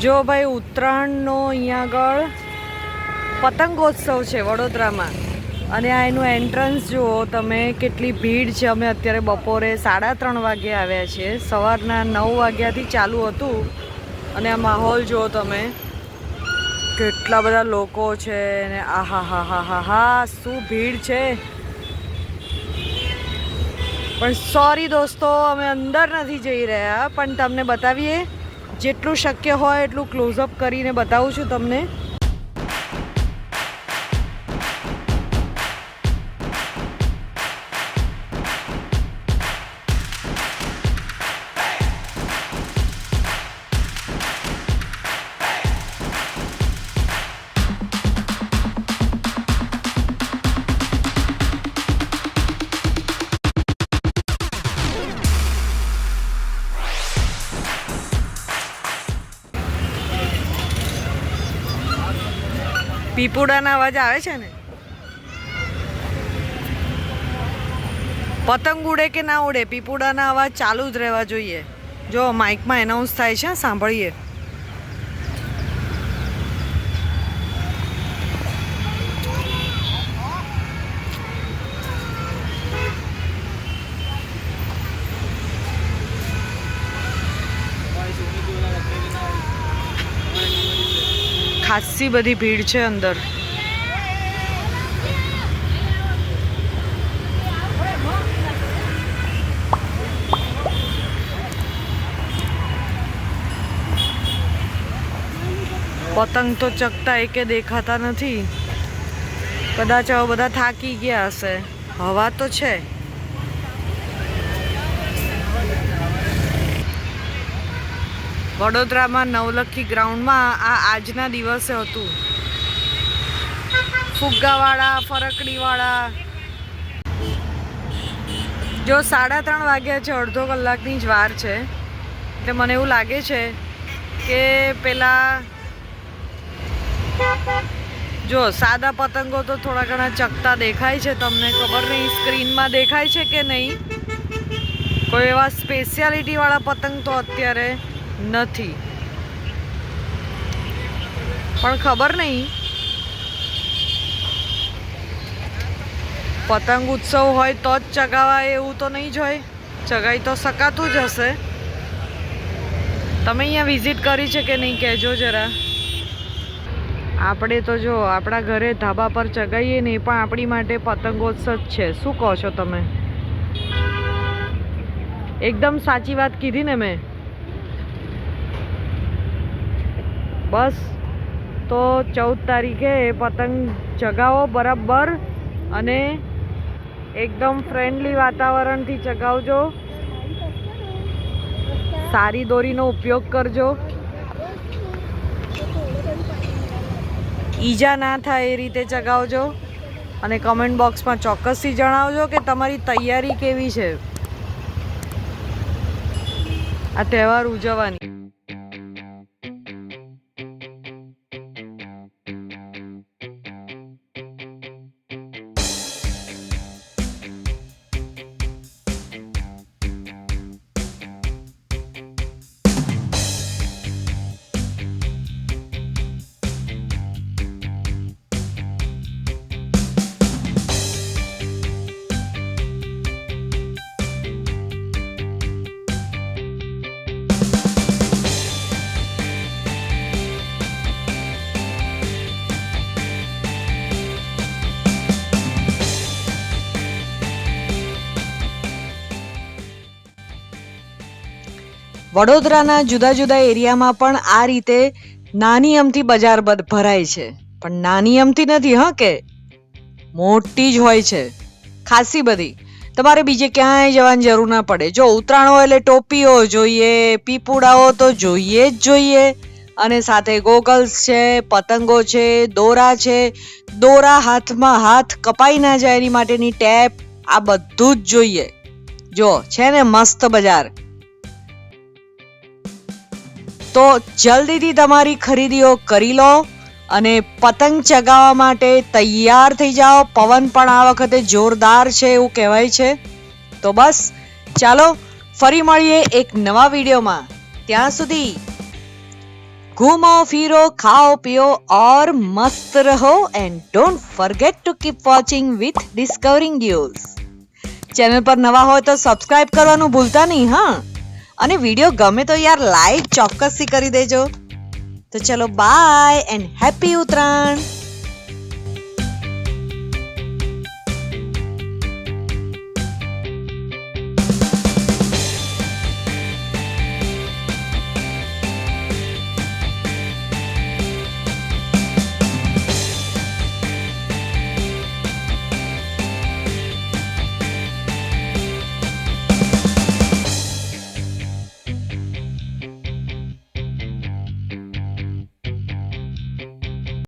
જો ભાઈ ઉત્તરાયણનો અહીંયા આગળ પતંગોત્સવ છે વડોદરામાં, અને આ એનું એન્ટ્રન્સ જુઓ તમે, કેટલી ભીડ છે. અમે અત્યારે બપોરે 3:30 વાગે આવ્યા છીએ. સવારના 9 વાગ્યાથી ચાલુ હતું, અને આ માહોલ જુઓ તમે, કેટલા બધા લોકો છે ને આહા હા હા હા હા શું ભીડ છે. પણ સોરી દોસ્તો, અમે અંદર નથી જઈ રહ્યા, પણ તમને બતાવીએ, જેટલું શક્ય હોય એટલું ક્લોઝઅપ કરીને બતાવું છું તમને. પીપુડાના અવાજ આવે છે ને. પતંગ ઉડે કે ના ઉડે, પીપુડાના અવાજ ચાલુ જ રહેવા જોઈએ. જો માઇકમાં એનાઉન્સ થાય છે, સાંભળીએ. ખાસી બધી ભીડ છે અંદર. પતંગ તો ચકતા એકે દેખાતા નથી. કદાચ હવે બધા થાકી ગયા હશે. હવા તો છે. વડોદરામાં નવલખી ગ્રાઉન્ડમાં આ આજના દિવસે હતું. ફુગ્ગાવાળા, ફરકડીવાળા. જો 3:30 વાગ્યા છે, અડધો કલાકની જ વાર છે. એટલે મને એવું લાગે છે કે પેલા જો સાદા પતંગો તો થોડા ઘણા ચકતા દેખાય છે. તમને ખબર નહીં સ્ક્રીનમાં દેખાય છે કે નહીં. કોઈ એવા સ્પેશિયાલિટીવાળા પતંગ તો અત્યારે નથી, પણ ખબર નહીં. પતંગ ઉત્સવ હોય તો જ ચગાવાય એવું તો નહીં જ હોય. ચગાઈ તો શકાતું જ હશે. તમે અહીંયા વિઝિટ કરી છે કે નહીં કહેજો જરા. આપણે તો જો આપણા ઘરે ધાબા પર ચગાવીએ ને, એ પણ આપણી માટે પતંગોત્સવ જ છે. શું કહો છો તમે? એકદમ સાચી વાત કીધી ને મેં. બસ તો 14 તારીખે પતંગ ચગાવો બરાબર, અને એકદમ ફ્રેન્ડલી વાતાવરણથી ચગાવજો. સારી દોરીનો ઉપયોગ કરજો. ઈજા ના થાય એ રીતે ચગાવજો. અને કમેન્ટ બોક્સમાં ચોક્કસથી જણાવજો કે તમારી તૈયારી કેવી છે આ તહેવાર ઉજવવાની. વડોદરાના જુદા જુદા એરિયામાં પણ આ રીતે નાની અમથી બજાર ભરાય છે. પણ નાની અમથી નથી, હા, કે મોટી જ હોય છે, ખાસી બધી. તમારે બીજે ક્યાંય જવાની જરૂર ના પડે. જો ઉત્તરાયણ હોય એટલે ટોપીઓ જોઈએ, પીપુડાઓ તો જોઈએ જ જોઈએ, અને સાથે ગોગલ્સ છે, પતંગો છે, દોરા છે. દોરા હાથમાં હાથ કપાઈ ના જાય એની માટેની ટેપ, આ બધું જ જોઈએ. જો છે ને મસ્ત બજાર. તો જલ્દીથી તમારી ખરીદીઓ કરી લો અને પતંગ ચગાવવા માટે તૈયાર થઈ જાઓ. પવન પણ આ વખતે જોરદાર છે એવું કહેવાય છે. તો બસ ચાલો ફરી મળીએ એક નવા વિડીયોમાં. ત્યાં સુધી घूमो फिरो खाओ पियो और मस्त रहो and don't forget to keep watching with discovering news. Channel પર નવા હોય તો સબસ્ક્રાઇબ કરવાનું ભૂલતા નહીં હા. અને વિડીયો ગમે તો યાર લાઈક ચોક્કસથી કરી દેજો. તો ચલો બાય એન્ડ હેપી ઉત્તરાયણ.